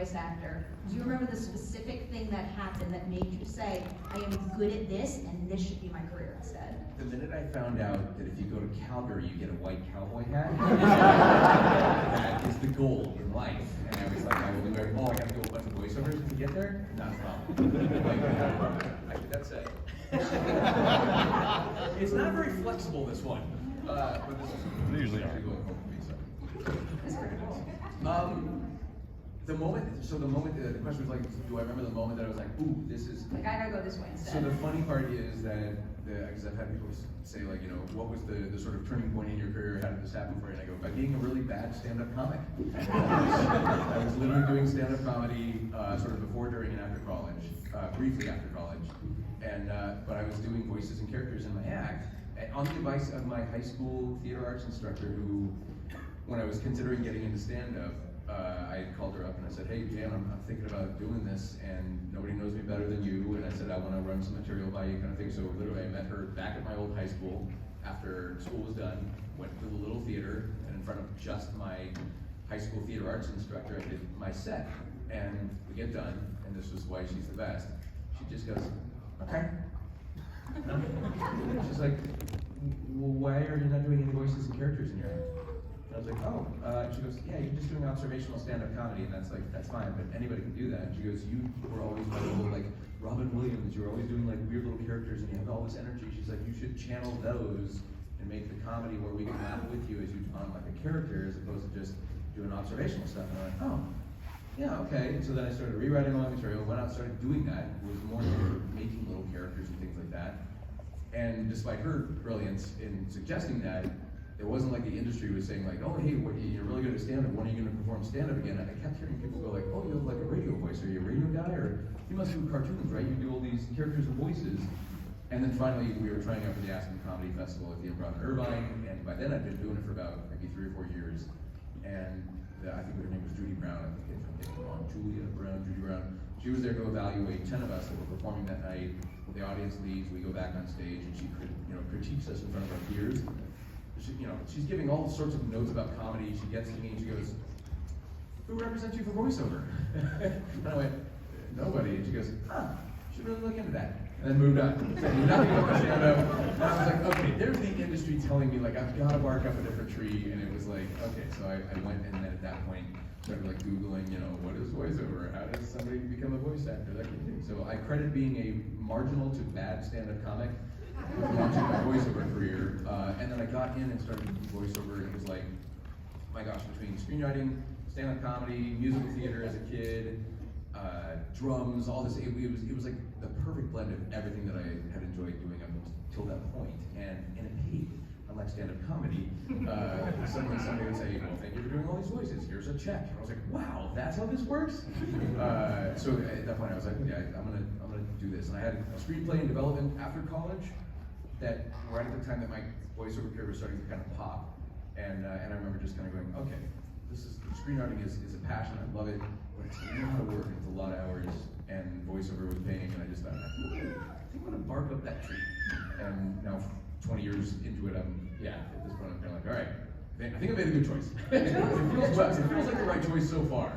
voice actor, do you remember the specific thing that happened that made you say, I am good at this and this should be my career instead? The minute I found out that if you go to Calgary, you get a white cowboy hat, that is the goal in life. And I was like, I will do it. Oh, I gotta do a bunch of voiceovers to get there? Not a problem. Actually, that's it. It's not very flexible, this one. But this is usually actually going home for me, so. The moment, the question was like, do I remember the moment that I was like, ooh, this is... Like, I gotta go this way instead. So the funny part is that, because I've had people say like, you know, what was the sort of turning point in your career, how did this happen for you? And I go, by being a really bad stand-up comic. I was literally doing stand-up comedy sort of before, during, and after college, briefly after college. And, but I was doing voices and characters in my act, on the advice of my high school theater arts instructor who, when I was considering getting into stand-up, I called her up and I said, hey Jan, I'm thinking about doing this and nobody knows me better than you, and I said I want to run some material by you, kind of thing. So literally I met her back at my old high school after school was done, went to the little theater, and in front of just my high school theater arts instructor, I did my set. And we get done, and this was why she's the best. She just goes, okay. She's like, well, why are you not doing any voices and characters in your act? I was like, oh, she goes, yeah, you're just doing observational stand-up comedy, and that's fine, but anybody can do that. And she goes, you were always little, like Robin Williams, you were always doing like weird little characters, and you have all this energy. She's like, you should channel those and make the comedy where we can laugh with you as you on like a character, as opposed to just doing observational stuff. And I'm like, oh, yeah, okay. And so then I started rewriting all my material, went out and started doing that. It was more sort of making little characters and things like that. And despite her brilliance in suggesting that, it wasn't like the industry was saying like, oh, hey, you're really good at stand-up, when are you going to perform stand-up again? I kept hearing people go like, oh, you have like a radio voice, are you a radio guy? Or you must do cartoons, right? You do all these characters and voices. And then finally, we were trying out for the Aspen Comedy Festival at the Improv in Irvine, and by then I'd been doing it for about maybe 3 or 4 years. And I think her name was Judy Brown, I think if I'm getting it wrong, Judy Brown. She was there to evaluate 10 of us that were performing that night. The audience leaves, we go back on stage, and she critiques us in front of our peers. She's giving all sorts of notes about comedy. She gets to me and she goes, who represents you for voiceover? And I went, nobody. And she goes, should really look into that. And then moved on. Said nothing about stand-up. And I was like, okay, there's the industry telling me like, I've got to bark up a different tree. And it was like, okay, so I went, and then at that point, started like Googling, what is voiceover? How does somebody become a voice actor? That kind of thing. So I credit being a marginal to bad stand-up comic with launching my voiceover career, and then I got in and started doing voiceover, and it was like, my gosh, between screenwriting, stand-up comedy, musical theater as a kid, drums, all this, it was like the perfect blend of everything that I had enjoyed doing up until that point, and it paid. Unlike stand-up comedy, somebody would say, well, thank you for doing all these voices, here's a check. And I was like, wow, that's how this works? So at that point I was like, okay, I'm gonna do this. And I had a screenplay in development after college, that right at the time that my voiceover career was starting to kind of pop, and I remember just kind of going, okay, screenwriting is a passion, I love it, but it's a lot of work, it's a lot of hours, and voiceover was paying, and I just thought, I think I'm gonna bark up that tree. And now 20 years into it, at this point I'm kind of like, all right, I think I made a good choice. It feels like the right choice so far.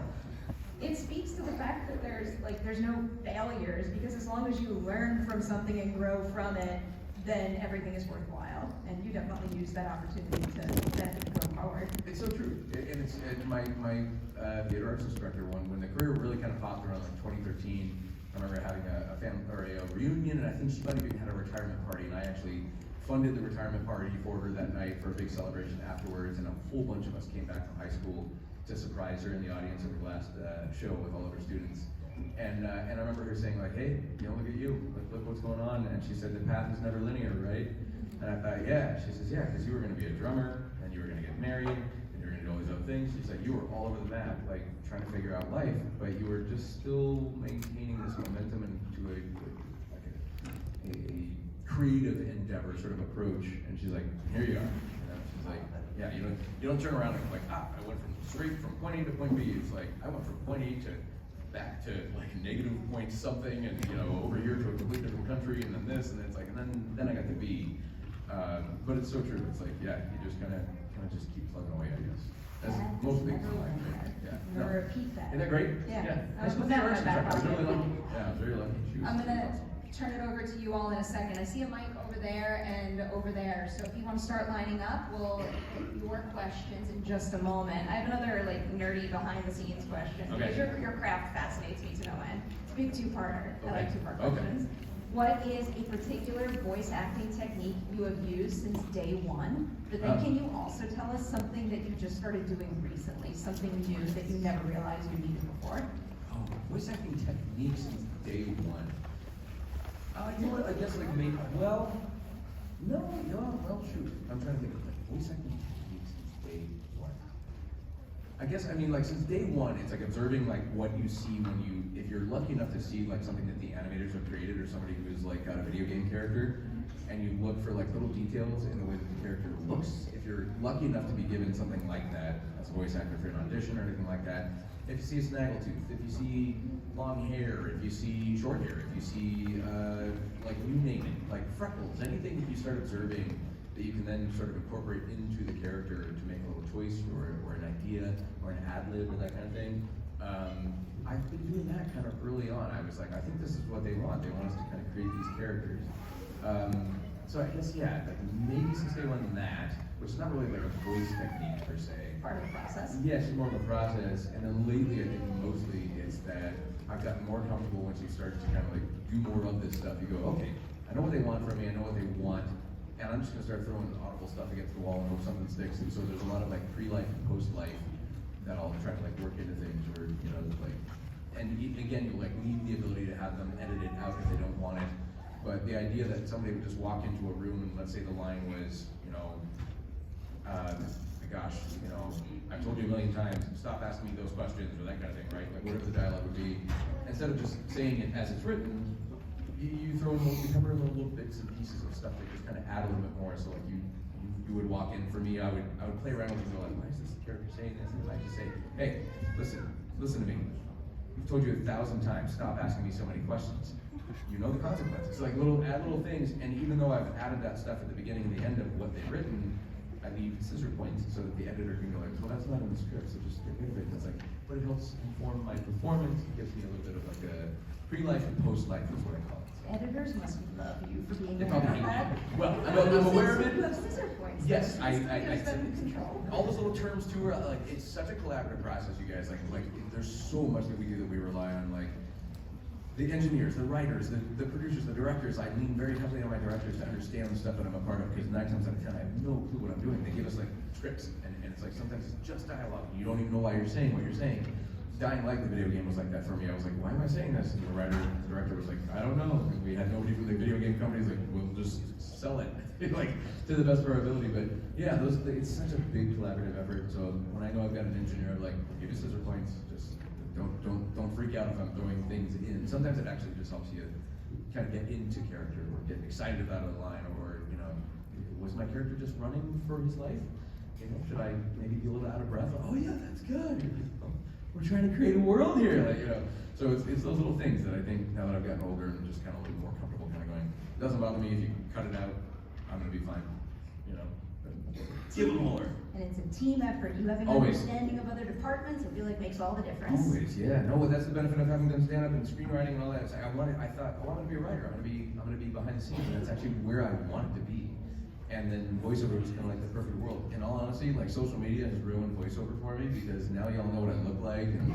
It speaks to the fact that there's no failures, because as long as you learn from something and grow from it, then everything is worthwhile. And you definitely use that opportunity to then go forward. It's so true. And it's my theater arts instructor when the career really kind of popped around like 2013. I remember having a reunion, and I think she might have even had a retirement party, and I actually funded the retirement party for her that night for a big celebration afterwards, and a whole bunch of us came back from high school to surprise her in the audience of her last show with all of her students. And I remember her saying like, hey, look at you, look what's going on. And she said, the path is never linear, right? And I thought, yeah. She says, yeah, because you were going to be a drummer, and you were going to get married, and you were going to do all these other things. She's like, you were all over the map, like trying to figure out life, but you were just still maintaining this momentum into a creative endeavor sort of approach. And she's like, here you are. She's like, yeah, you don't turn around and go like, I went straight from point A to point B. It's like, I went from point A to back to like negative point something, and over here to a completely different country, and then this, and then it's like, and then I got to B. But it's so true. It's like, yeah, you just kind of just keep plugging away, I guess. That's That mostly never common, went right? there. Yeah. Never No. repeat that. Isn't that great? Yeah. Nice Put with that the in my directions. back I was really pocket. lucky. Yeah, I was very lucky. She was I'm gonna awesome. turn it over to you all in a second. I see a mic over there and over there. So if you want to start lining up, we'll get your questions in just a moment. I have another like nerdy behind the scenes question. Okay. Because your craft fascinates me to no end. It's a big two-parter. I Okay. like two-part Okay. questions. What is a particular voice acting technique you have used since day one? But then Oh. can you also tell us something that you just started doing recently, something new that you never realized you needed before? Oh, voice acting techniques since day one. You know what? I guess like maybe. Well, no. Well, shoot. I'm trying to think of like voice acting techniques since day one. I guess I mean like since day one, it's like observing like what you see when you, if you're lucky enough to see like something that the animators have created or somebody who's like got a video game character, and you look for like little details in the way that the character looks. If you're lucky enough to be given something like that as a voice actor for an audition or anything like that, if you see a snaggletooth, if you see long hair, if you see short hair, if you see like you name it, like freckles, anything that you start observing that you can then sort of incorporate into the character to make a little choice or an idea or an ad lib or that kind of thing. I've been doing that kind of early on. I was like, I think this is what they want. They want us to kind of create these characters. So I guess, yeah, like maybe since day one that, which is not really like a voice technique per se. Part of the process. Yes, it's more of a process, and then lately I think mostly it's that I've gotten more comfortable once you start to kind of like do more of this stuff. You go, okay, I know what they want from me, I know what they want, and I'm just gonna start throwing audible stuff against the wall and hope something sticks. And so there's a lot of like pre-life and post-life that I'll try to like work into things, or you know, like, and again, you like need the ability to have them edit it out if they don't want it. But the idea that somebody would just walk into a room and let's say the line was, you know, gosh, you know, I've told you a million times, stop asking me those questions or that kind of thing, right? Like whatever the dialogue would be. Instead of just saying it as it's written, you throw in you cover in little bits and pieces of stuff that just kind of add a little bit more. So like you would walk in. For me, I would play around with it and go like, why is this character saying this? And I just say, hey, listen to me. I've told you 1,000 times, stop asking me so many questions. You know the consequences. Like add little things, and even though I've added that stuff at the beginning and the end of what they've written, I leave scissor points so that the editor can go like, well, that's not in the script, so just get rid of it. It's like, but it helps inform my performance. It gives me a little bit of like a pre-life and post-life is what I call it. Editors must love you for being They aware probably of hate that. me. Well, I'm aware of it. You have scissor points. Yes, I Gives them control. all those little terms too are like, it's such a collaborative process, you guys. Like there's so much that we do that we rely on, like the engineers, the writers, the producers, the directors. I lean very heavily on my directors to understand the stuff that I'm a part of, because 9 times out of 10 I have no clue what I'm doing. They give us like scripts, and it's like sometimes it's just dialogue. You don't even know why you're saying what you're saying. Dying Light, the video game, was like that for me. I was like, why am I saying this? And the director was like, I don't know. And we had nobody from the video game companies like, we'll just sell it, like to the best of our ability. But yeah, it's such a big collaborative effort. So when I know I've got an engineer, I'm like, give me scissor points. Just don't freak out if I'm throwing things in. Sometimes it actually just helps you kind of get into character or get excited about a line, or you know, was my character just running for his life? You know, should I maybe be a little out of breath? Oh yeah, that's good. We're trying to create a world here, like, you know. So it's those little things that I think now that I've gotten older and just kind of a little more comfortable, kind of going. It doesn't bother me if you cut it out. I'm gonna be fine, you know. But give it more. And it's a team effort. You having an Always. understanding of other departments, I feel like makes all the difference. Always, yeah. No, that's the benefit of having done stand up and screenwriting and all that. It's like I thought, oh, I'm gonna be a writer. I'm gonna be behind the scenes, and that's actually where I wanted to be. And then voiceover was kind of like the perfect world. In all honesty, like social media has ruined voiceover for me, because now y'all know what I look like, and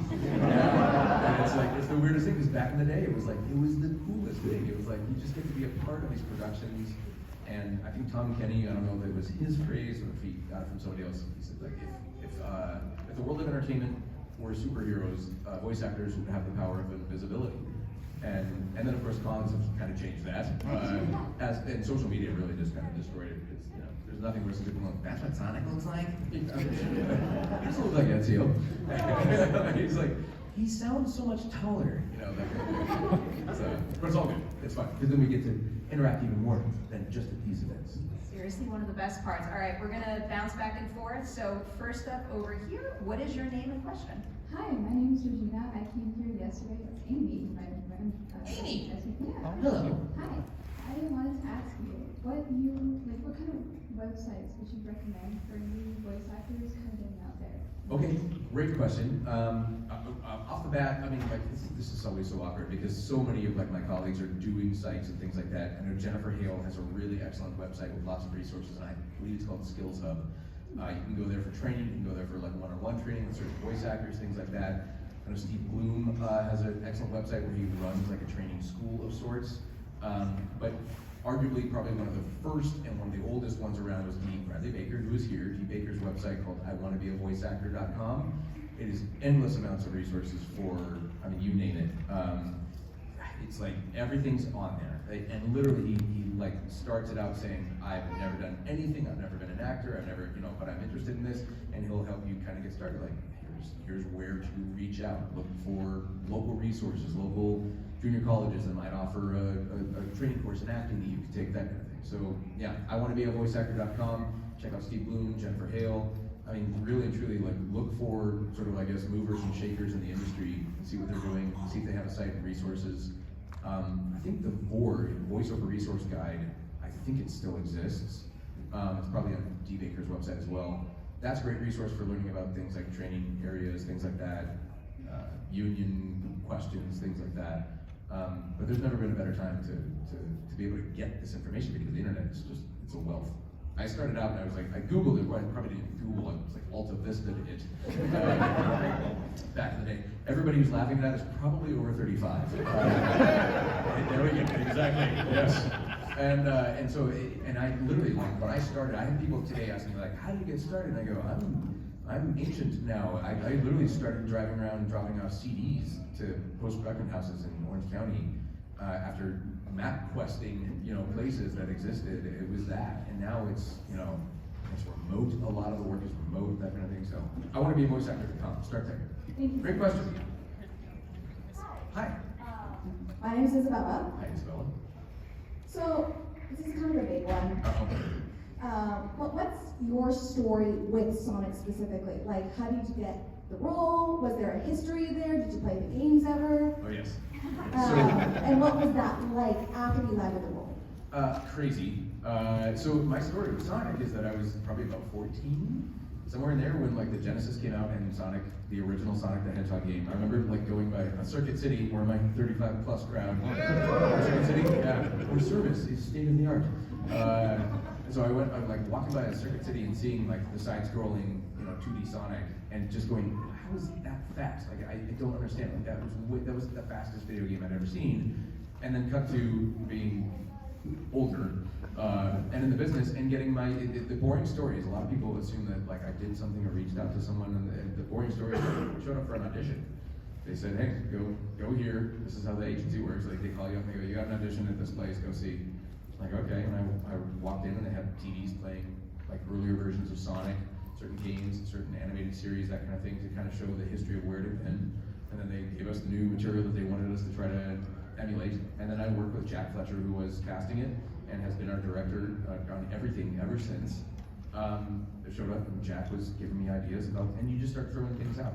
it's like it's the weirdest thing. Because back in the day, it was the coolest thing. It was like you just get to be a part of these productions. And I think Tom Kenny, I don't know if it was his phrase or if he got it from somebody else. He said like if the world of entertainment were superheroes, voice actors would have the power of invisibility. And then of course Collins has kind of changed that. And social media really just kind of destroyed it. Because you know, there's nothing worse than people going, that's what Sonic looks like? He just looks like Ezio. He's like, he sounds so much taller, you know, that kind of thing. So, but it's all good. It's fun. Because then we get to interact even more than just at these events. Seriously, one of the best parts. All right, we're gonna bounce back and forth. So first up over here, what is your name and question? Hi, my name is Regina. I came here yesterday. It's Amy. Amy? Yeah. Hello. Hi. I wanted to ask you, what kind of websites would you recommend for new voice actors kind of getting out there? Okay, great question. Off the bat, I mean, like, this is always so awkward because so many of like my colleagues are doing sites and things like that. I know Jennifer Hale has a really excellent website with lots of resources, and I believe it's called Skills Hub. You can go there for training, you can go there for like one-on-one training with certain voice actors, things like that. I know Steve Bloom has an excellent website where he runs like a training school of sorts. But arguably, probably one of the first and one of the oldest ones around was Bradley Baker, who is here. D. Baker's website called iwannabeavoiceactor.com. It is endless amounts of resources for, I mean, you name it. It's like everything's on there. And literally, he like starts it out saying, I've never done anything, I've never been an actor, I've never, but I'm interested in this, and he'll help you kind of get started. Like, here's where to reach out. Look for local resources, local junior colleges that might offer a training course in acting that you can take, that kind of thing. So yeah, iwannabeavoiceactor.com. Check out Steve Bloom, Jennifer Hale. I mean, really and truly, like, look for sort of, I guess, movers and shakers in the industry and see what they're doing, see if they have a site and resources. I think the VORG, Voiceover Resource Guide, I think it still exists. It's probably on D. Baker's website as well. That's a great resource for learning about things like training areas, things like that, union questions, things like that. But there's never been a better time to be able to get this information because the internet is just, it's a wealth. I started out and I was like, I Googled it, well, I probably didn't Google it, it was like Alta Vista it. Back in the day. Everybody who's laughing at that is probably over 35. There we go, exactly, yes. And so I literally, like, when I started, I had people today asking me, like, how did you get started? And I go, I'm ancient now. I literally started driving around and dropping off CDs to post-production houses in Orange County after map questing, places that existed. It was that, and now it's, it's remote. A lot of the work is remote, that kind of thing. So I want to be a voice actor. Start there. Thank you. Great question. Hi. My name is Isabella. Hi, Isabella. So, this is kind of a big one. What's your story with Sonic specifically? Like, how did you get the role? Was there a history there? Did you play the games ever? Oh, yes. And what was that like after you landed the role? Crazy. So my story with Sonic is that I was probably about 14, somewhere in there when like the Genesis came out and Sonic, the original Sonic the Hedgehog game. I remember like going by a Circuit City where my 35 plus crowd, Circuit City, yeah, or service is state of the art. So I'm like walking by a Circuit City and seeing like the side-scrolling, 2D Sonic, and just going, how is it that fast? Like I don't understand. Like that was the fastest video game I'd ever seen. And then cut to being older and in the business and getting the boring stories. A lot of people assume that like I did something or reached out to someone, and the boring stories showed up for an audition. They said, hey, go here. This is how the agency works. Like they call you up and they go, you got an audition at this place. Go see. Like okay, and I walked in and they had TVs playing like earlier versions of Sonic, certain games, certain animated series, that kind of thing, to kind of show the history of where it had been. And then they gave us the new material that they wanted us to try to emulate. And then I worked with Jack Fletcher, who was casting it and has been our director on everything ever since. It showed up and Jack was giving me ideas about, and you just start throwing things out.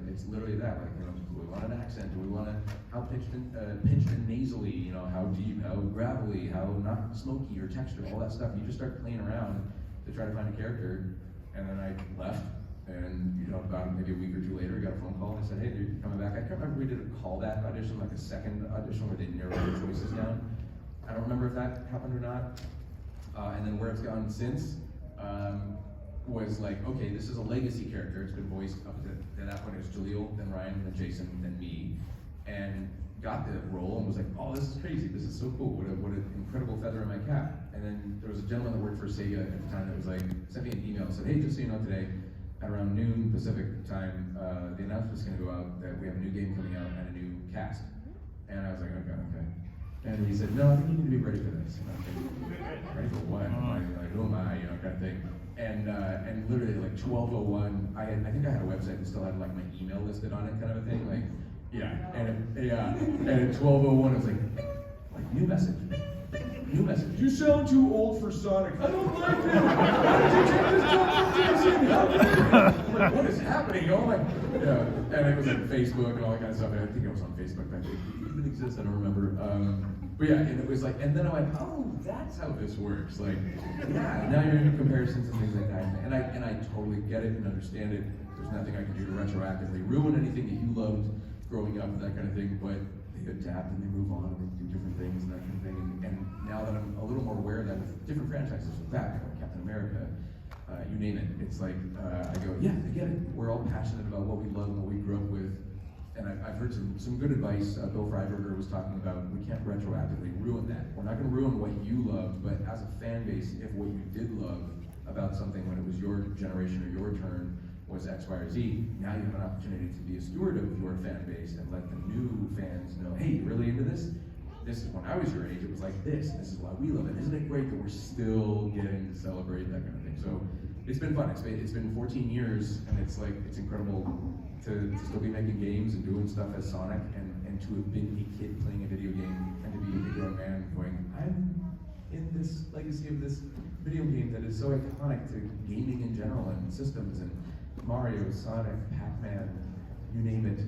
It's literally that, like, do we want an accent? Do we want how pitched and nasally, how deep, how gravelly, how not smoky or texture, all that stuff. You just start playing around to try to find a character. And then I left, and about maybe a week or two later, I got a phone call and I said, hey, dude, coming back. I can't remember if we did a callback audition, like a second audition where they narrowed the choices down. I don't remember if that happened or not. And then where it's gone since was like, okay, this is a legacy character. It's been voiced up to that point. It was Jaleel, then Ryan, then Jason, then me. And got the role and was like, oh, this is crazy. This is so cool. What an incredible feather in my cap. And then there was a gentleman that worked for Sega at the time that was like, sent me an email and said, hey, just so you know, today, at around noon Pacific time, the announcement's gonna go out that we have a new game coming out and a new cast. And I was like, okay. And he said, no, I think you need to be ready for this. And I was like, ready for what? Like, who am I? Kind of thing. And literally like 12:01, I think I had a website that still had like my email listed on it, kind of a thing. Like, yeah. And at 12:01, it was like new message. New message. You sound too old for Sonic. I don't like that. Why did you take this job from Jason? How I'm like, what is happening? And it was like Facebook and all that kind of stuff. And I think it was on Facebook back then. It even exists, I don't remember. But yeah, and it was like, and then I went, oh, that's how this works. Like, yeah, now you're doing comparisons and things like that. And I totally get it and understand it. there's nothing I can do to retroactively ruin anything that you loved growing up, that kind of thing, but they adapt and they move on and they do different things and that kind of thing. And now that I'm a little more aware of that with different franchises, with Batman, Captain America, you name it, it's like, I go, yeah, I get it. We're all passionate about what we love and what we grew up with. And I've heard some good advice. Bill Freiberger was talking about, we can't retroactively ruin that. We're not gonna ruin what you loved, but as a fan base, if what you did love about something when it was your generation or your turn was X, Y, or Z, now you have an opportunity to be a steward of your fan base and let the new fans know, hey, you really into this? This is when I was your age, it was like this is why we love it. Isn't it great that we're still getting to celebrate that kind of thing? So it's been fun. It's been 14 years, and it's incredible to still be making games and doing stuff as Sonic, and to have been a kid playing a video game, and to be a grown man going, I'm in this legacy of this video game that is so iconic to gaming in general and systems, and Mario, Sonic, Pac-Man, you name it,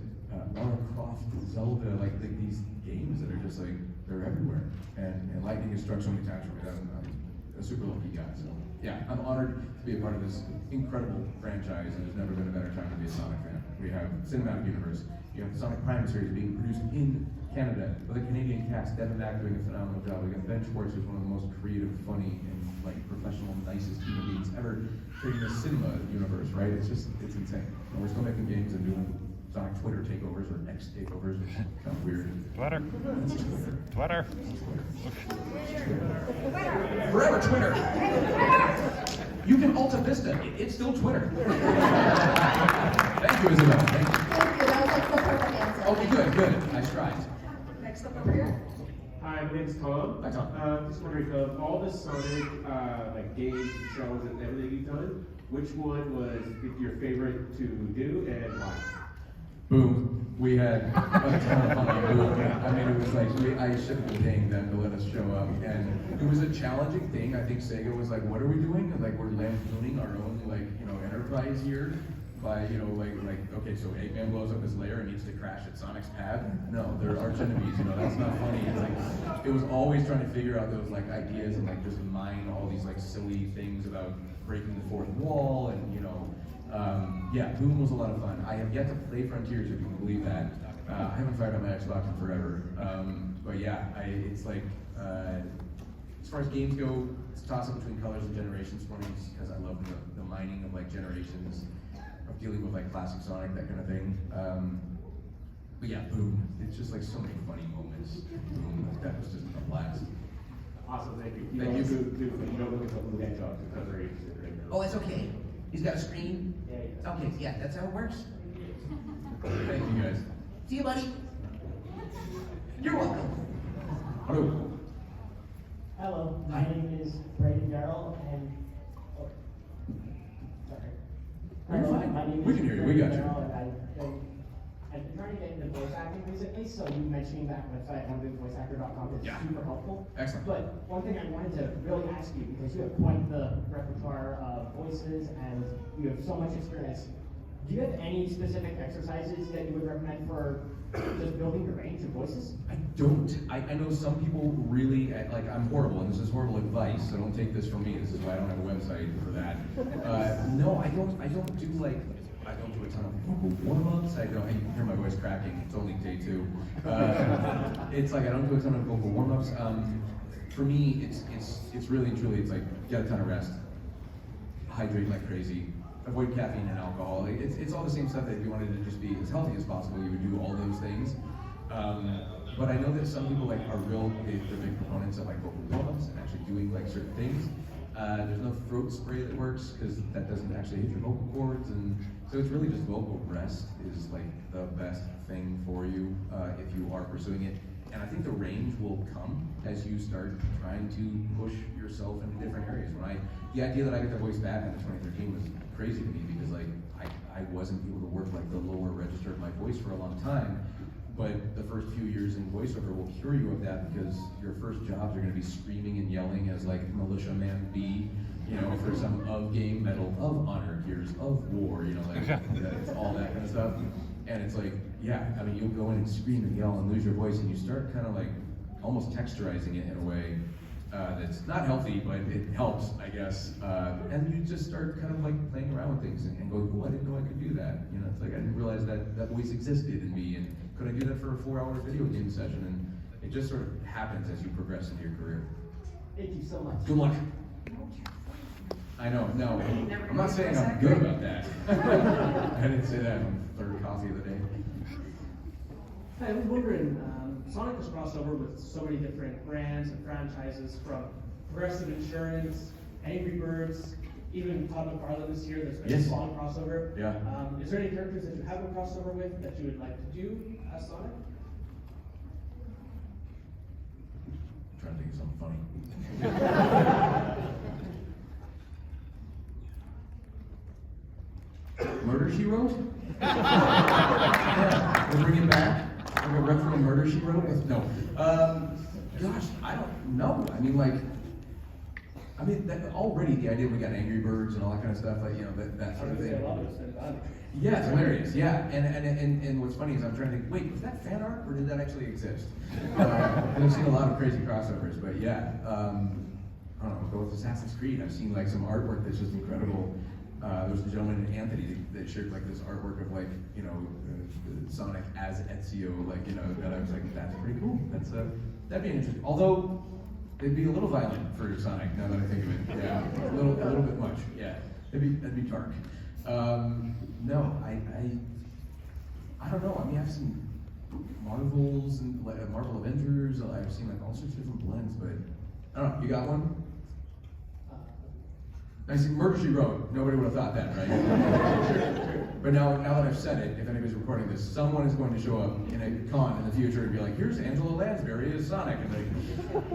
Lara Croft, Zelda, like these games that are just like, they're everywhere. And lightning has struck so many times for me that I'm a super lucky guy. So yeah, I'm honored to be a part of this incredible franchise, and there's never been a better time to be a Sonic fan. We have Cinematic Universe, you have the Sonic Prime series being produced in Canada with a Canadian cast, Devin Mack doing a phenomenal job. We got Ben Schwartz, who's one of the most creative, funny, and like professional, nicest human beings ever creating the cinema universe, right? It's insane. And we're still making games and doing Sonic Twitter takeovers or X takeovers, which is kind of weird. Twitter. That's Twitter. Twitter. Forever Twitter. You can Alta Vista. It's still Twitter. Thank you, Isabel. Thank you. Thank you, that was like the perfect answer. Okay, good. I strived. Next up over here. Hi, my name's Tom. Hi, Tom. Just wondering, of all the Sonic like games, shows, and everything you've done, which one was your favorite to do and why? Boom. We had a ton of fun on Boom. I mean, it was like, I should have been paying them to let us show up. And it was a challenging thing. I think Sega was like, what are we doing? And like, we're lampooning our own, like, enterprise here by, okay, so Eggman blows up his lair and needs to crash at Sonic's pad. No, they're arch enemies, that's not funny. It's like, it was always trying to figure out those like ideas and like just mine all these like silly things about breaking the fourth wall and, yeah, Boom was a lot of fun. I have yet to play Frontiers, if you can believe that. I haven't fired up my Xbox in forever. But yeah, it's like, as far as games go, it's a toss-up between Colors and Generations for me, because I love the mining of like generations, of dealing with like classic Sonic, that kind of thing. But yeah, Boom. It's just like so many funny moments. Boom, that was just a blast. Awesome, thank you. Thank you. You don't look at the blue hedgehog because they're interested right now. Oh, that's okay. He's got a screen? Yeah. Okay, yeah, that's how it works. Thank you guys. See you, buddy. You're welcome. Hello. Hello, my name is Brayden Darrell, and sorry. You're Hello, fine. my name We is can hear you. We Brayden got you. Darrell, and I've been trying to get into voice acting recently, so you mentioning that website, voiceactor.com, is Yeah. super helpful. Excellent. But one thing I wanted to really ask you, because you have quite the repertoire of voices and you have so much experience, do you have any specific exercises that you would recommend for just building your range of voices? I don't. I know some people really, like, I'm horrible, and this is horrible advice, so don't take this from me. This is why I don't have a website for that. No, I don't do like, I don't do a ton of vocal warm-ups. I can hear my voice cracking. It's only day 2. It's like I don't do a ton of vocal warm-ups. For me, it's really and truly, it's like get a ton of rest, hydrate like crazy, avoid caffeine and alcohol. It's all the same stuff that if you wanted to just be as healthy as possible, you would do all those things. But I know that some people like are they're big proponents of like vocal warm-ups and actually doing like certain things. There's no throat spray that works because that doesn't actually hit your vocal cords, and so it's really just vocal rest is like the best thing for you if you are pursuing it. And I think the range will come as you start trying to push yourself into different areas. The idea that I got the voice back in 2013 was crazy to me because like I wasn't able to work like the lower register of my voice for a long time. But the first few years in voiceover will cure you of that because your first jobs are going to be screaming and yelling as like Militiaman B, for some of game medal, of honor, gears, of war, it's all that kind of stuff. And it's like, yeah, I mean, you'll go in and scream and yell and lose your voice, and you start kind of like almost texturizing it in a way that's not healthy, but it helps, I guess. And you just start kind of like playing around with things and go, oh, I didn't know I could do that. You know, it's like I didn't realize that that voice existed in me, and could I do that for a 4-hour video game session? And it just sort of happens as you progress into your career. Thank you so much. Good luck. I know, no, I'm not saying I'm good about that. I didn't say that on the third coffee of the day. Hi, I was wondering, Sonic has crossed over with so many different brands and franchises, from Progressive Insurance, Angry Birds, even Todd McFarlane this year. There's been Yes. a Sonic crossover. Yeah. Is there any characters that you haven't crossed over with that you would like to do as Sonic? I'm trying to think of something funny. Murder, She Wrote? Yeah, we'll bring it back. Like a retro Murder, She Wrote? No. Gosh, I don't know. I mean, that, already the idea we got Angry Birds and all that kind of stuff, like, you know, that sort of thing. I love it. It's been done. Yeah, it's hilarious. Yeah, and what's funny is I'm trying to think, wait, was that fan art or did that actually exist? I've seen a lot of crazy crossovers, but yeah, I don't know, go with Assassin's Creed. I've seen like some artwork that's just incredible. There was a gentleman, Anthony, that shared like this artwork of like, you know, Sonic as Ezio, like, you know, and I was like, that's pretty cool. That'd be interesting. Although it'd be a little violent for Sonic, now that I think of it. Yeah, a little bit much. Yeah, that'd be dark. No, I don't know. I mean, I've seen Marvels and like Marvel Avengers. I've seen like all sorts of different blends, but I don't know. You got one? I see Murder, She Wrote. Nobody would have thought that, right? Sure. But now that I've said it, if anybody's recording this, someone is going to show up in a con in the future and be like, here's Angela Lansbury as Sonic. And like,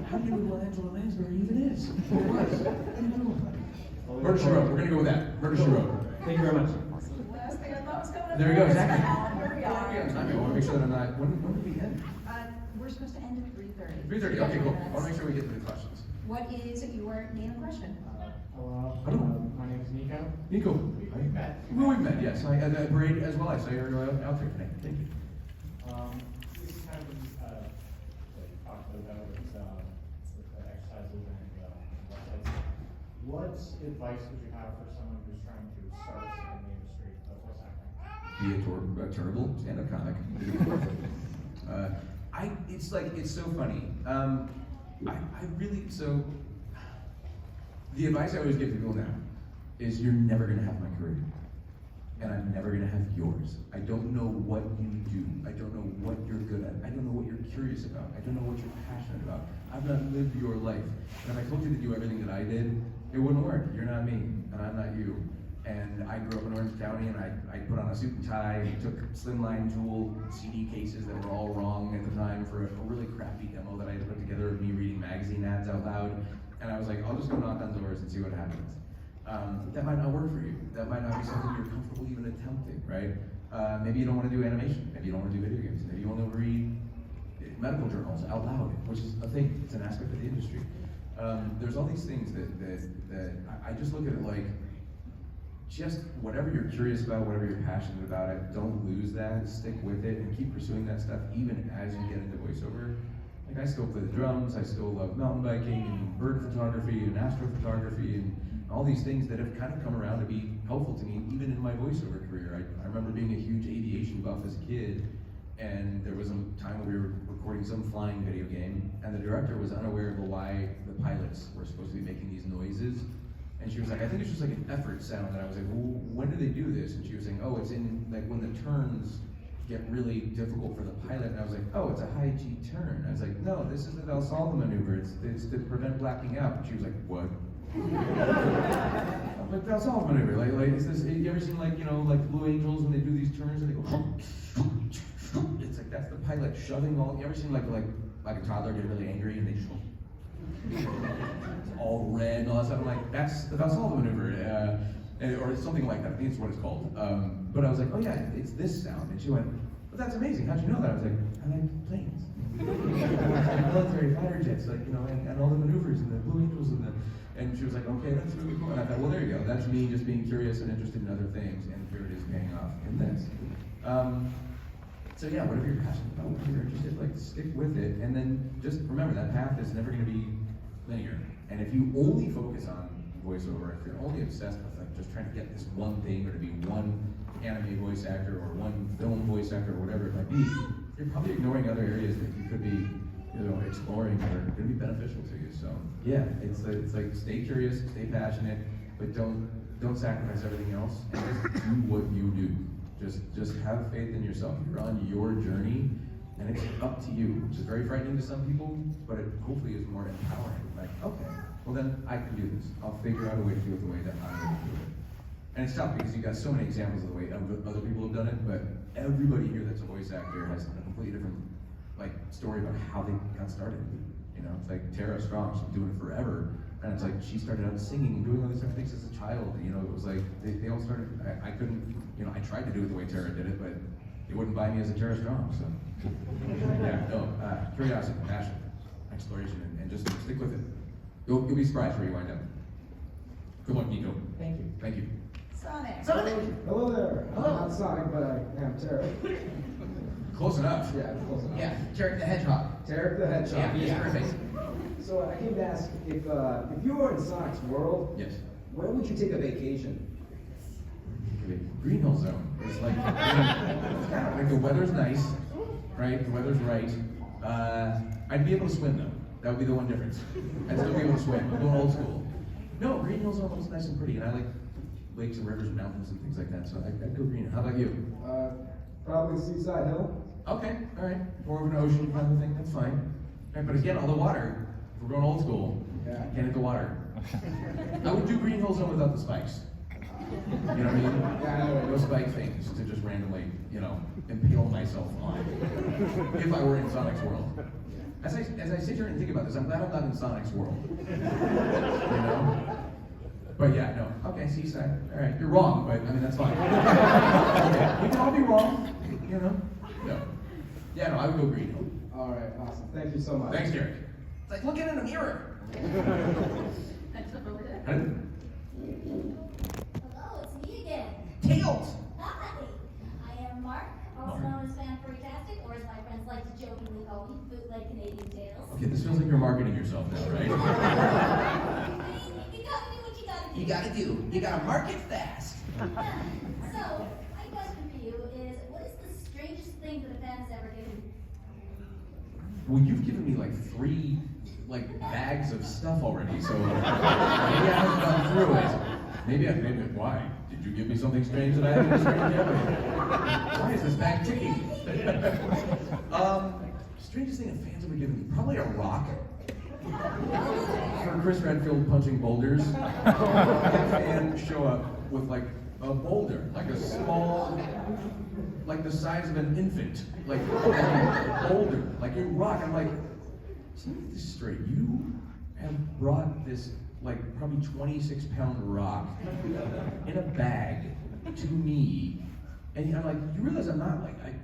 how do you know what Angela Lansbury even is? Who was? Murder, She Wrote. We're going to go with that. Murder, She Wrote. Thank you very much. Last thing I thought was coming up. There we go, next. exactly. Here we are. I want to make sure that I'm not, when did we end? We're supposed to end at 3:30. 3:30, okay, cool. I want to make sure we get to the questions. What is your name and question? Hello, Hello. my name is Nico. Nico. We've met. Well, we've met, yes. At the parade as well. I saw you out there today. Thank you. This is kind of what you talked about with the exercises and websites. What advice would you have for someone who's trying to start in the industry of voice acting? Be a terrible stand-up comic. It's so funny. The advice I always give to people now is you're never gonna have my career. And I'm never gonna have yours. I don't know what you do. I don't know what you're good at. I don't know what you're curious about. I don't know what you're passionate about. I've not lived your life. And if I told you to do everything that I did, it wouldn't work. You're not me, and I'm not you. And I grew up in Orange County, and I put on a suit and tie, and took slimline jewel CD cases that were all wrong at the time for a really crappy demo that I had put together of me reading magazine ads out loud. And I was like, I'll just go knock on doors and see what happens. That might not work for you. That might not be something you're comfortable even attempting, right? Maybe you don't want to do animation. Maybe you don't want to do video games. Maybe you want to read medical journals out loud, which is a thing. It's an aspect of the industry. There's all these things that I just look at it like, just whatever you're curious about, whatever you're passionate about it, don't lose that, stick with it, and keep pursuing that stuff even as you get into voiceover. Like, I still play the drums, I still love mountain biking, and bird photography, and astrophotography, and all these things that have kind of come around to be helpful to me, even in my voiceover career. I remember being a huge aviation buff as a kid, and there was a time when we were recording some flying video game, and the director was unaware of why the pilots were supposed to be making these noises. And she was like, I think it's just like an effort sound. And I was like, well, when do they do this? And she was saying, oh, it's in, like, when the turns get really difficult for the pilot. And I was like, oh, it's a high G turn. I was like, no, this is the Valsalva maneuver. It's to prevent blacking out. And she was like, what? I'm like, Valsalva maneuver. Like, is this, you ever seen, like, you know, like Blue Angels when they do these turns and they go, it's like, that's the pilot shoving all, you ever seen like a toddler get really angry and they just it's all red and all that stuff. I'm like, that's the Valsalva maneuver, or something like that. I think it's what it's called. But I was like, oh yeah, it's this sound. And she went, but that's amazing. How'd you know that? I was like, I like planes. Military fighter jets, like, you know, and all the maneuvers and the Blue Angels and she was like, okay, that's really cool. And I thought, well, there you go. That's me just being curious and interested in other things, and here it is paying off in this. So yeah, whatever you're passionate about, whatever you're interested, like, stick with it, and then just remember that path is never going to be linear. And if you only focus on voiceover, if you're only obsessed with like just trying to get this one thing or to be one anime voice actor or one film voice actor or whatever it might be, you're probably ignoring other areas that you could be, exploring that are going to be beneficial to you. So yeah, it's like stay curious, stay passionate, but don't sacrifice everything else, and just do what you do. Just have faith in yourself. You're on your journey, and it's up to you, which is very frightening to some people, but it hopefully is more empowering. Like, okay, well then I can do this. I'll figure out a way to do it the way that I'm going to do it. And it's tough because you've got so many examples of the way other people have done it, but everybody here that's a voice actor has a completely different story about how they got started. It's like Tara Strong, she's been doing it forever, and it's like she started out singing and doing all these different things as a child. It was like they all started. I couldn't, I tried to do it the way Tara did it, but it wouldn't buy me as a Tara Strong. So yeah, no, curiosity, passion, exploration, and just stick with it. You'll be surprised where you wind up. Good luck, Nico. Thank you. Thank you. Sonic. Hello there. I'm not Sonic, but I am Tarek. Close enough. Yeah, close enough. Yeah, Tarek the Hedgehog. Tarek the Hedgehog. Yeah, perfect. So I came to ask if you were in Sonic's world, Yes. where would you take a vacation? Green Hill Zone. It's like, like the weather's nice, right? The weather's right. I'd be able to swim though. That would be the one difference. I'd still be able to swim. I'm going old school. No, Green Hill Zone looks nice and pretty, and I like lakes and rivers and mountains and things like that. So I'd go green. How about you? Probably Seaside Hill. Okay, all right. More of an ocean kind of thing. That's fine. All right, but again, all the water. If we're going old school, Yeah. can't hit the water. I would do Green Hill Zone without the spikes. You know what I mean? Yeah. No spike things to just randomly, impale myself on. If I were in Sonic's world. As I sit here and think about this, I'm glad I'm not in Sonic's world. But yeah, no. Okay, Seaside. All right, you're wrong, but I mean that's fine. Okay, we can all be wrong, No. Yeah, no, I would go Green Hill. All right, awesome. Thank you so much. Thanks, Derek. It's like looking in a mirror. Next up over there. Hello, it's me again. Tails. Hi, I am Mark, also known as Fantastic, or as my friends like to jokingly call me, Bootleg Canadian Tales. Okay, this feels like you're marketing yourself now, right? You gotta do what you gotta do. You gotta do. You gotta market fast. So, my question for you is, what is the strangest thing that a fan has ever given you? Well, you've given me like 3 bags of stuff already, so maybe I haven't gone through it. Maybe why? Did you give me something strange that I haven't strange yet? Why is this bag ticking? Strangest thing a fan's ever given me, probably a rock. For Chris Redfield punching boulders, a fan show up with a boulder, like a small, like the size of an infant, like a boulder, like a rock. I'm like, let me get this straight. You have brought this probably 26-pound rock in a bag to me, and I'm like, you realize I'm not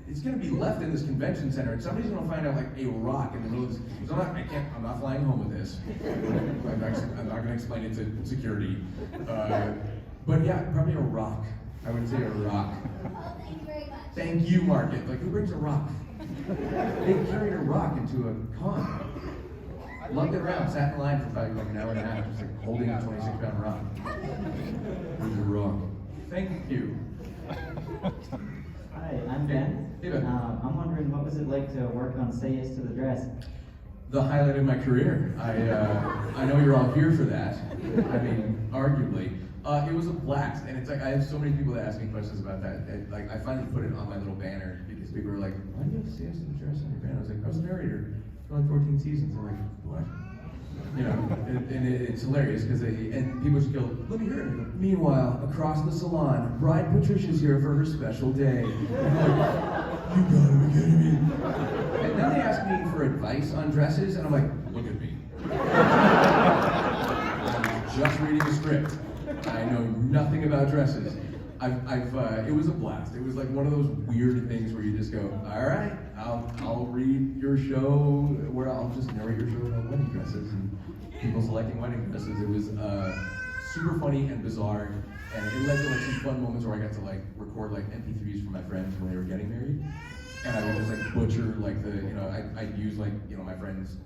it's gonna be left in this convention center, and somebody's gonna find out a rock in the middle of this. So I'm not flying home with this. I'm not gonna explain it to security. But yeah, probably a rock. I would say a rock. Oh, thank you very much. Thank you, Market. Who brings a rock? They carried a rock into a con. Lugged it around, sat in line for about an hour and a half, just holding a 26-pound rock. Here's a rock. Thank you. Hi, I'm Ben. Hey, Ben. I'm wondering, what was it like to work on Say Yes to the Dress? The highlight of my career. I know you're all here for that. I mean, arguably. It was a blast, and it's I have so many people that ask me questions about that. I finally put it on my little banner because people were like, "Why do you have Say Yes to the Dress on your banner?" I was like, "I was a narrator for 14 seasons." I'm like, "What?" And it's hilarious because people just go, "Let me hear it." Meanwhile, across the salon, Bride Patricia's here for her special day. And I'm like, "You gotta be kidding me!" And now they ask me for advice on dresses, and I'm like, "Look at me." I'm just reading the script. I know nothing about dresses. It was a blast. It was one of those weird things where you just go, all right, I'll read your show, where I'll just narrate your show about wedding dresses and people selecting wedding dresses. It was super funny and bizarre, and it led to some fun moments where I got to record MP3s for my friends when they were getting married, and I would just butcher I'd use my friend's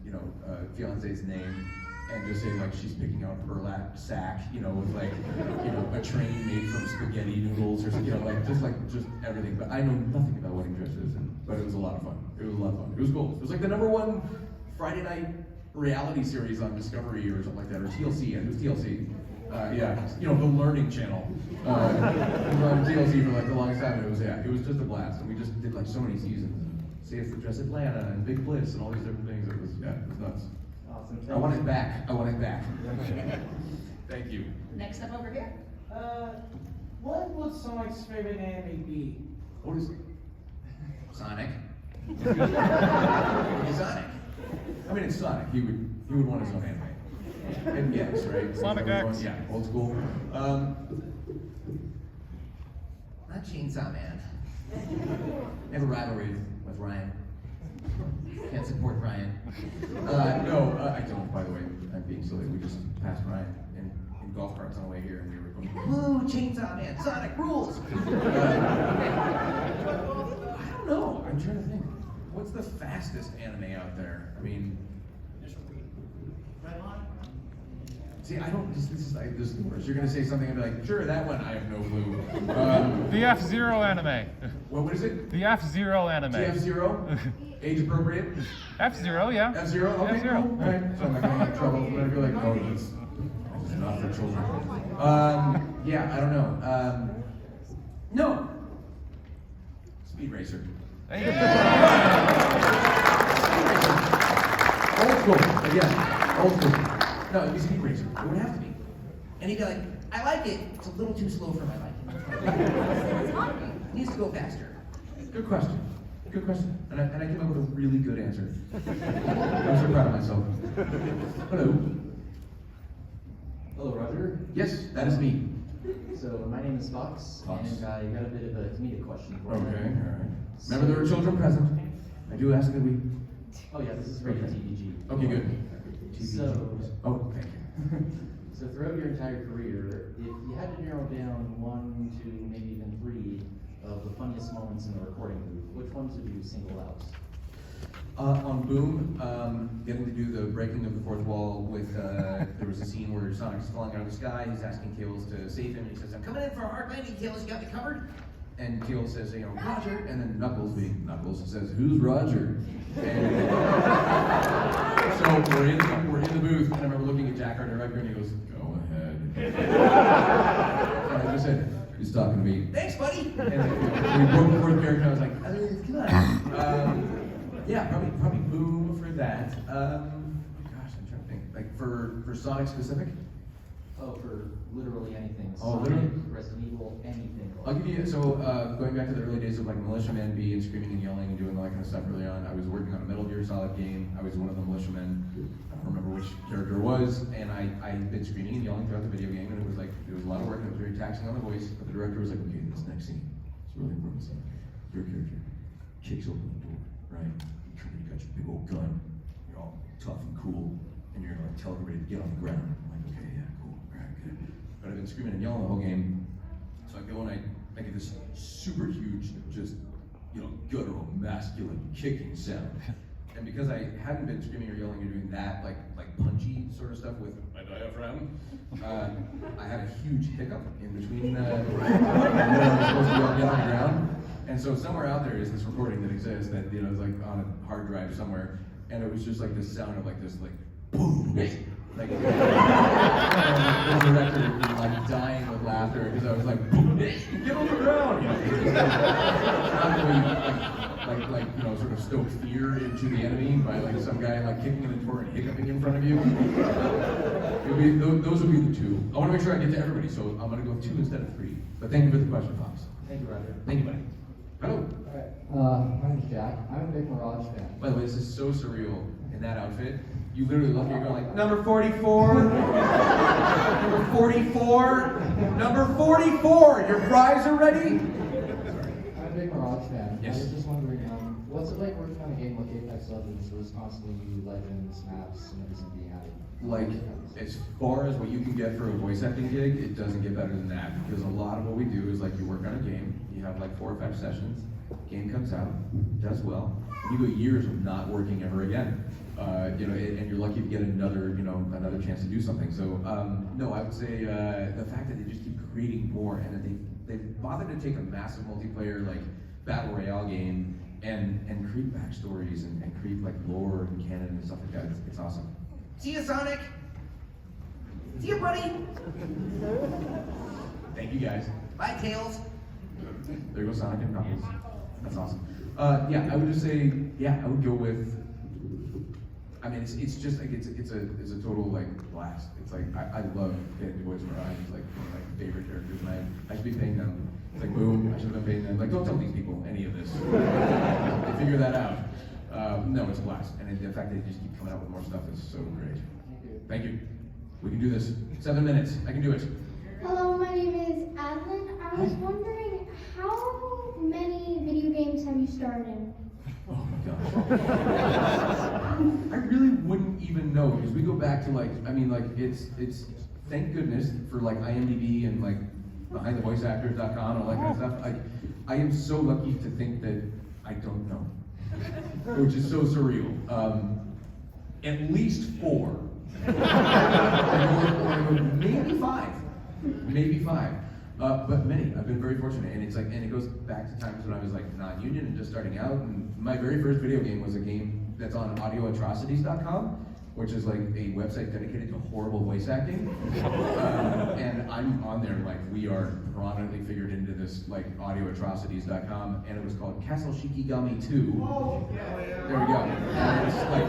fiance's name. and just say like she's picking out a burlap sack, you know, with like, you know, a train made from spaghetti noodles or something, you know, just everything. But I know nothing about wedding dresses, but it was a lot of fun. It was a lot of fun. It was cool. It was like the #1 Friday night reality series on Discovery or something like that, or TLC. It was TLC. Yeah, you know, the Learning Channel. It was on TLC for like the longest time. And it was just a blast, and we just did like so many seasons. Saves the Dress Atlanta and Big Bliss and all these different things. It was nuts. Awesome. I want it back. I want it back. Thank you. Next up over here. What would Sonic's favorite anime be? What is it? Sonic. Sonic. I mean, it's Sonic. He would want his own anime. And yes, right? Sonic X. Yeah, old school. Not Chainsaw Man. I have a rivalry with Ryan. Can't support Ryan. No, I don't, by the way. I'm being silly. We just passed Ryan in golf carts on the way here, and we were going, Woo, Chainsaw Man, Sonic rules! I don't know. I'm trying to think. What's the fastest anime out there? I mean, see, I don't. This is like this. You're gonna say something and be like, sure, that one. I have no clue. The F-Zero anime. What is it? The F-Zero anime. F-Zero? Age appropriate? F-Zero, yeah. F-Zero? Okay, F-Zero. cool. All right. So I'm not gonna get trouble. But I feel like, oh, that's not for children. Yeah, I don't know. No. Speed Racer. There you go. Old school. Again, old school. No, it'd be Speed Racer. It would have to be. And he'd be like, I like it. It's a little too slow for my liking. It needs to go faster. Good question. Good question. And I came up with a really good answer. I'm so proud of myself. Hello. Hello, Roger. Yes, that is me. So my name is Fox, Fox. and I got a bit of a comedic question for you. Okay, all right. Remember there were children present. I do ask that we. Oh yeah, this is rated TVG. Okay, good. So, Oh, thank you. so throughout your entire career, if you had to narrow down 1, 2, maybe even 3 of the funniest moments in the recording booth, which ones would you single out? On Boom, getting to do the breaking of the fourth wall with, there was a scene where Sonic's falling out of the sky, he's asking Tails to save him, and he says, I'm coming in for a hard landing, Tails, you got me covered? And Tails says, you know, Roger, and then Knuckles, being Knuckles, says, who's Roger? And so we're in the booth, and I remember looking at Jack, our director, and he goes, go ahead. And I just said, he's talking to me. Thanks, buddy. And we broke the fourth character, and I was like, come on. Yeah, probably Boom for that. Gosh, I'm trying to think. Like for Sonic specific? Oh, for literally anything. Oh, Sonic, literally? Resident Evil, anything. I'll give you, so going back to the early days of like militiamen and screaming and yelling and doing all that kind of stuff early on, I was working on a Metal Gear Solid game. I was one of the militiamen. I don't remember which character it was, and I'd been screaming and yelling throughout the video game, and it was a lot of work, and it was very taxing on the voice, but the director was like, okay, this next scene, it's really important scene. Your character kicks open the door, right? You got your big old gun, you're all tough and cool, and you're gonna like tell everybody to get on the ground. I'm like, okay, yeah, cool, all right, good. But I've been screaming and yelling the whole game, so I go and I get this super huge, just, you know, guttural, masculine kicking sound. And because I hadn't been screaming or yelling or doing that, like punchy sort of stuff with my diaphragm, I had a huge hiccup in between when I was supposed to get on the ground. And so somewhere out there is this recording that exists that, you know, is like on a hard drive somewhere, and it was just like this sound of like this, like, boom, like, the director would be like dying with laughter because I was like, boom, get on the ground, you know, not really like, you know, sort of stoke fear into the enemy by like some guy like kicking in the door and hiccuping in front of you. Those would be the two. I want to make sure I get to everybody, so I'm going to go 2 instead of 3. But thank you for the question, Fox. Thank you, Roger. Thank you, buddy. Hello. Alright, my name's Jack. I'm a big Mirage fan. By the way, this is so surreal in that outfit. You literally look here going like, number 44, number 44, number 44, your fries are ready? I'm a big Mirage fan. Yes. I was just wondering, what's it like working on a game like Apex Legends where there's constantly new legends, maps, and everything being added? Like, as far as what you can get for a voice acting gig, it doesn't get better than that, because a lot of what we do is like you work on a game, you have like 4 or 5 sessions, game comes out, does well, you go years of not working ever again. And you're lucky to get another chance to do something. So, no, I would say the fact that they just keep creating more, and that they've bothered to take a massive multiplayer like battle royale game and create backstories and create like lore and canon and stuff like that. It's awesome. See you, Sonic. See you, buddy. Thank you guys. Bye, Tails. There goes Sonic and Knuckles. That's awesome. Yeah, I would just say, I would go with. I mean, it's just like it's a total like blast. It's like I love getting to voice Ryan. It's like one of my favorite characters, and I should be paying them. It's like boom, I should have been paying them. Like, don't tell these people any of this. They figure that out. No, it's a blast, and the fact that they just keep coming out with more stuff is so great. Thank you. We can do this. 7 minutes. I can do it. Hello, my name is Adeline. I was wondering, how many video games have you starred in? Oh my gosh. I really wouldn't even know, because we go back to it's thank goodness for like IMDb and like behindthevoiceactors.com and all that kind of stuff. I am so lucky to think that I don't know, which is so surreal. At least 4. or maybe five, but many. I've been very fortunate, and it goes back to times when I was like non-union and just starting out. And my very first video game was a game that's on audioatrocities.com, which is like a website dedicated to horrible voice acting. And I'm on there like we are prominently figured into this like audioatrocities.com, and it was called Castle Shikigami 2. Oh, There we go. And it's like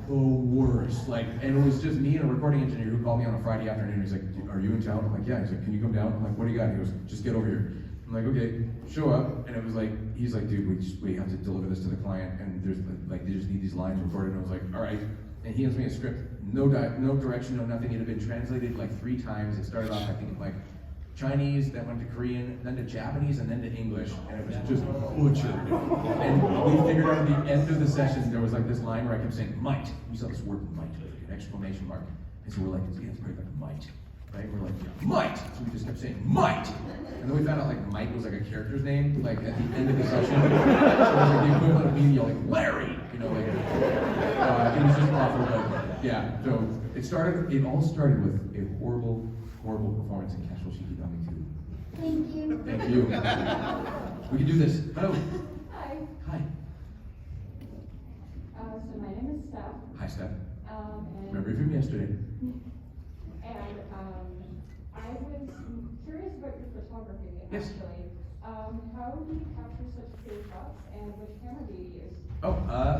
the worst. And it was just me and a recording engineer who called me on a Friday afternoon. He's like, "Are you in town?" I'm like, "Yeah." He's like, "Can you come down?" I'm like, "What do you got?" He goes, "Just get over here." I'm like, "Okay." Show up, and it was like, he's like, "Dude, we have to deliver this to the client, and there's like they just need these lines recorded." And I was like, "All right." And he hands me a script, no direction, no nothing. It had been translated like 3 times. It started off, I think, like Chinese, then went to Korean, then to Japanese, and then to English, and it was just butchered. And we figured out at the end of the session, there was like this line where I kept saying, "Might." We saw this word "might" with an exclamation mark. And so we're like, "Yeah, it's probably like might." Right? We're like, "Might!" So we just kept saying, "Might!" And then we found out like Mike was like a character's name, like at the end of the session. So it was like the equivalent of me yelling, "Larry!" It was just awful, but yeah. So it all started with a horrible performance in Castle Shikigami 2. Thank you. Thank you. We can do this. Hello. Hi. Hi. So my name is Steph. Hi, Steph. And Remember you from yesterday. I was curious about your photography, Yes. actually. How do you capture such clear shots, and which camera do you use? Oh,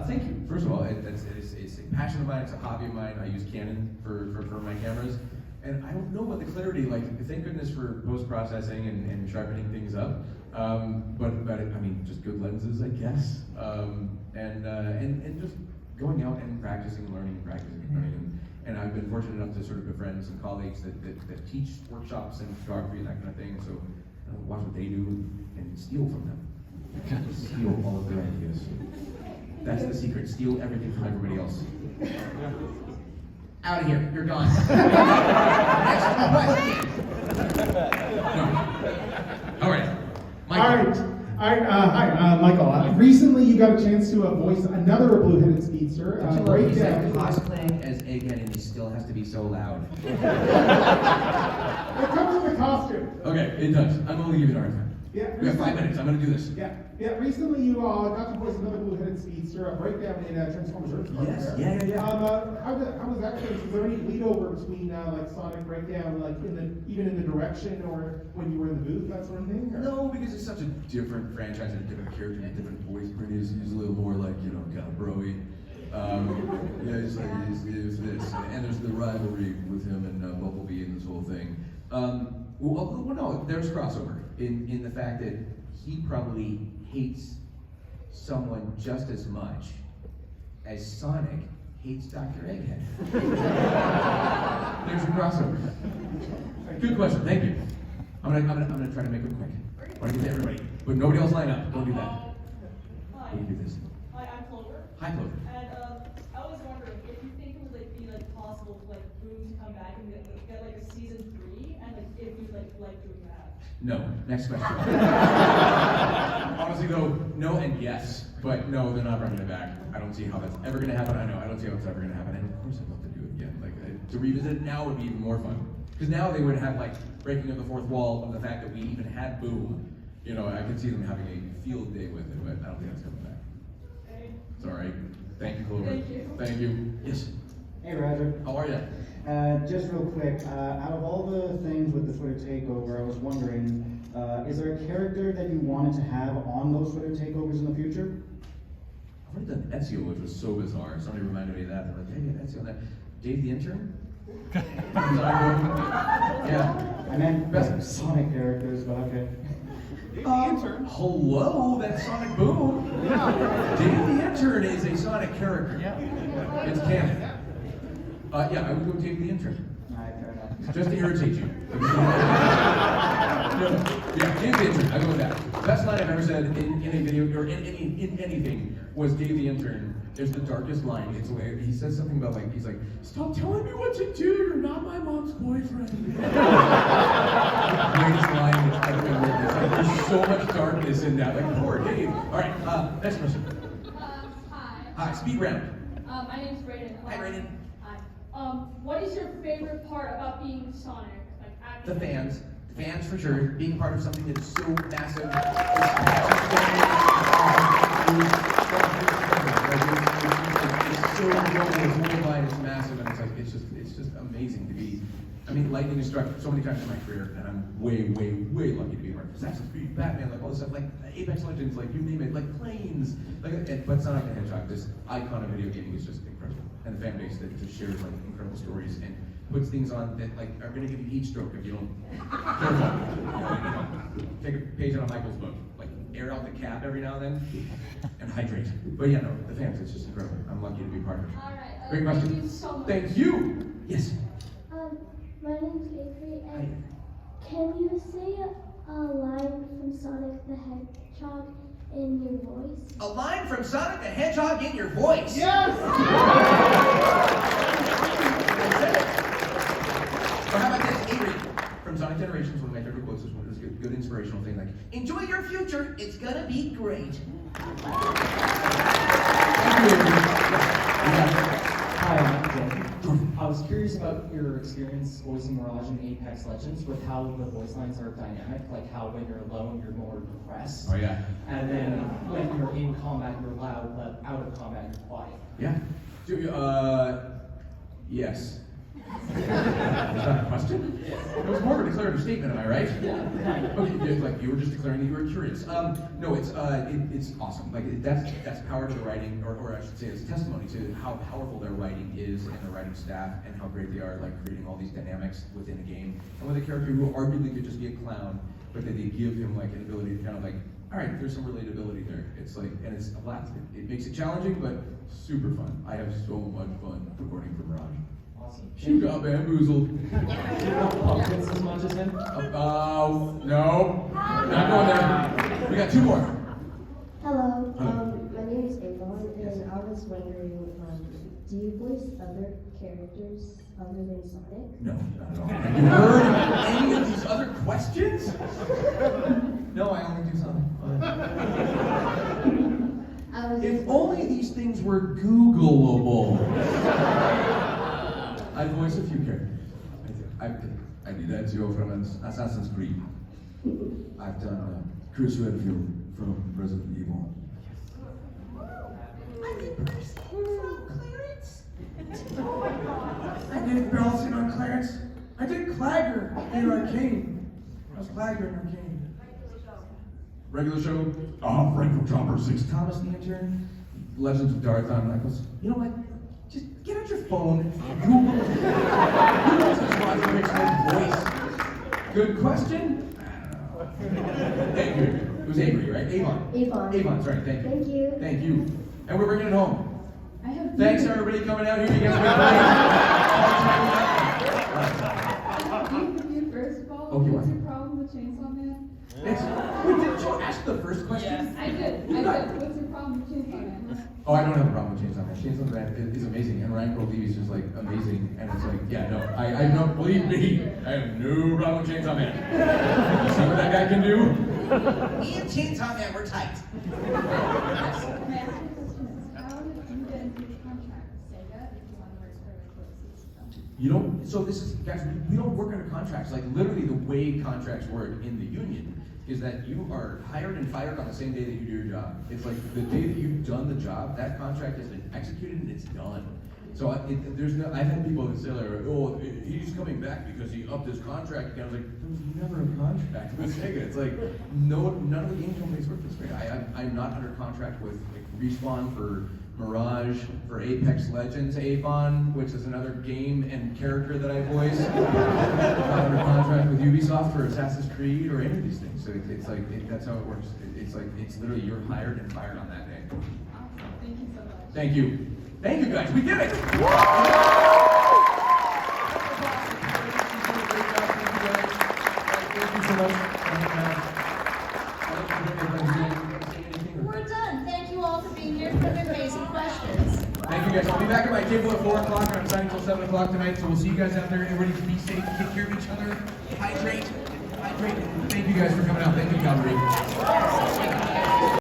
thank you. First of all, it's a passion of mine. It's a hobby of mine. I use Canon for my cameras, and I don't know about the clarity. Like, thank goodness for post processing and sharpening things up. But I mean, just good lenses, I guess. And just going out and practicing, and learning, and I've been fortunate enough to sort of befriend some colleagues that teach workshops in photography and that kind of thing. So watch what they do and steal from them. Steal all of their ideas. That's the secret. Steal everything from everybody else. Out of here. You're gone. Next question. No. All right. Michael. Hi, Michael. Recently, you got a chance to voice another blue-headed speedster. He's like cosplaying as Egghead, and he still has to be so loud. It comes with a costume. Okay, it does. I'm only giving it a hard time. Yeah, We have 5 minutes. I'm going to do this. Yeah. Recently, you got to voice another blue-headed speedster, a breakdown in Transformers Earth. Yes. Yeah. How was that case? Is there any lead over between like Sonic Breakdown, like even in the direction or when you were in the booth, that sort of thing? Or? No, because it's such a different franchise and a different character and a different voice. Brittany is a little more like, kind of bro-y. It's like, he's this. And there's the rivalry with him and Bumblebee and this whole thing. Well, no, there's crossover in the fact that he probably hates someone just as much as Sonic hates Dr. Egghead. There's a crossover. Good question, thank you. I'm gonna try to make it quick. I want to get to everybody, but nobody else line up. Don't do that. Hi. We can do this. Hi, I'm Clover. Hi, Clover. And I was wondering if you think it would be possible for Boom to come back and get like a season 3 and if you like doing that. No. Next question. Honestly though, no and yes. But no, they're not bringing it back. I don't see how that's ever gonna happen. I know, I don't see how it's ever gonna happen. And of course I'd love to do it again. Like, to revisit it now would be even more fun. Because now they would have like breaking of the fourth wall of the fact that we even had Boom. You know, I could see them having a field day with it, but I don't think that's coming back. Okay. It's alright. Thank you, Clover. Thank you. Thank you. Yes. Hey Roger. How are you? Just real quick, out of all the things with the Twitter takeover, I was wondering, is there a character that you wanted to have on those Twitter takeovers in the future? I've already done Ezio, which was so bizarre. Somebody reminded me of that. They're like, hey, Ezio on that. Dave the Intern? Yeah. I meant best Sonic characters, but okay. Hello, that's Sonic Boom. Dave the Intern is a Sonic character. Yeah. It's canon. Yeah, I would go Dave the Intern. Alright, fair enough. Just to irritate you. Yeah, Dave the Intern, I go with that. Best line I've ever said in a video, or in anything, was Dave the Intern. There's the darkest line. It's where he says something about like, he's like, stop telling me what to do, you're not my mom's boyfriend. Greatest line that's ever been written. It's like, there's so much darkness in that. Like, poor Dave. Alright, next question. Hi. Hi, speed round. My name's Brayden. Hi, Brayden. Hi. What is your favorite part about being Sonic? Like acting? The fans. The fans for sure. Being part of something that's so massive. It's so global, it's worldwide, it's massive, and it's just amazing to be. I mean, lightning has struck so many times in my career, and I'm way lucky to be part of Assassin's Creed, Batman, like all this stuff, like Apex Legends, like you name it, like planes, but Sonic the Hedgehog, this icon of video gaming is just incredible, and the fan base that just shares like incredible stories and puts things on that like are gonna give you heat stroke if you don't care about it. Take a page out of Michael's book, like air out the cap every now and then, and hydrate. But yeah, no, the fans, it's just incredible. I'm lucky to be part of it. All right. Great question. Thank you so much. Thank you. Yes. My name's Avery, and can you say a line from Sonic the Hedgehog in your voice? A line from Sonic the Hedgehog in your voice. Yes! Or how about this, Avery? From Sonic Generations, one of my favorite quotes is one of those good inspirational thing like, enjoy your future, it's gonna be great. Hi, I'm Jordan. I was curious about your experience voicing Mirage in Apex Legends with how the voice lines are dynamic, like how when you're alone, you're more depressed. Oh yeah. And then when you're in combat, you're loud, but out of combat, you're quiet. Yeah. Yes. Is that a question? It was more of a declarative statement, am I right? Yeah. Okay, like you were just declaring that you were curious. No, it's awesome. Like that's power to the writing, or I should say, it's testimony to how powerful their writing is and their writing staff, and how great they are, like creating all these dynamics within a game. And with a character who arguably could just be a clown, but that they give him like an ability to kind of like, all right, there's some relatability there. It's like, and it's a blast. It makes it challenging, but super fun. I have so much fun recording for Mirage. Awesome. She got bamboozled. Do you know pumpkins as much as him? No. Not going there. We got two more. Hello, my name is Avon, and I was wondering, do you voice other characters other than Sonic? No, not at all. Have you heard any of these other questions? No, I only do Sonic. If only these things were Googleable. I voice a few characters. I did Ezio from Assassin's Creed. I've done Chris Redfield from Resident Evil. I did Percy from Clarence. I did Belson on Clarence. I did Clagger in Arcane. I was Clagger in Arcane. Regular show? Frank from Chopper 6. Thomas the Intern. Legends of Darthon. I goes, you know what? Just get out your phone, Google. Who knows what's Roger Richmond's voice? Good question? I don't know. Thank you. It was Avery, right? Avon, sorry, thank you. Thank you. Thank you. And we're bringing it home. I have Thanks everybody coming out here. You guys First of all, Okay, what's what? your problem with Chainsaw Man? Wait, did you ask the first question? I did. What's your problem with Chainsaw Man? Oh, I don't have a problem with Chainsaw Man. Chainsaw Man is amazing, and Ryan Cole is just like amazing, and it's like, yeah, no, I don't, believe me, I have no problem with Chainsaw Man. You see what that guy can do? Me and Chainsaw Man, we're tight. May I ask you a question? How did you get into this contract with Sega if you want to work for close? You don't, so this is, guys, we don't work under contracts. Like, literally, the way contracts work in the union is that you are hired and fired on the same day that you do your job. It's like the day that you've done the job, that contract has been executed and it's done. So there's no, I've had people that say like, oh, he's coming back because he upped his contract. And I was like, there was never a contract with Sega. It's like, no, none of the game companies work this way. I'm not under contract with like, Respawn for Mirage, for Apex Legends Avon, which is another game and character that I voice. I'm not under contract with Ubisoft for Assassin's Creed or any of these things. So it's like, that's how it works. It's like, it's literally you're hired and fired on that day. Awesome. Thank you so much. Thank you. Thank you guys, we did it! Thank you so much. We're done. Thank you all for being here for the amazing questions. Thank you guys. I'll be back at my table at 4 o'clock. I'm signing till 7 o'clock tonight, so we'll see you guys out there. Everybody be safe, take care of each other, hydrate. Thank you guys for coming out. Thank you, Calgary.